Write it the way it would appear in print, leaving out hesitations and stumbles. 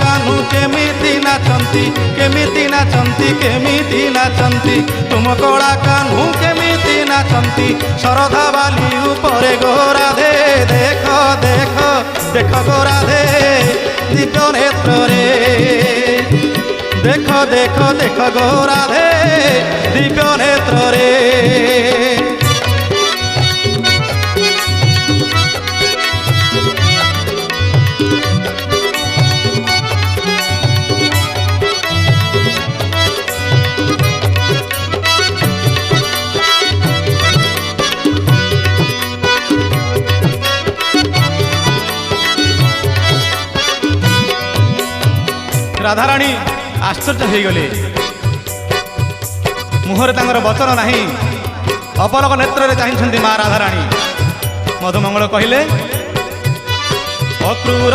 कान्हू केमिति नाचंती केमिति नाचंती केमिति नाचंती तुम कला कान्हू केमिति नाचंती शरधा बाली उपरे गोराधे देख देख देख गोराधे दिव्य नेत्र रे देख देख देख गोराधे दिव्य नेत्र रे राधाराणी आश्चर्य हो गले मुहर तांगर वचन नहीं अपलक नेत्र चाहती माँ राधाराणी मधुमंगल कहले अक्रूर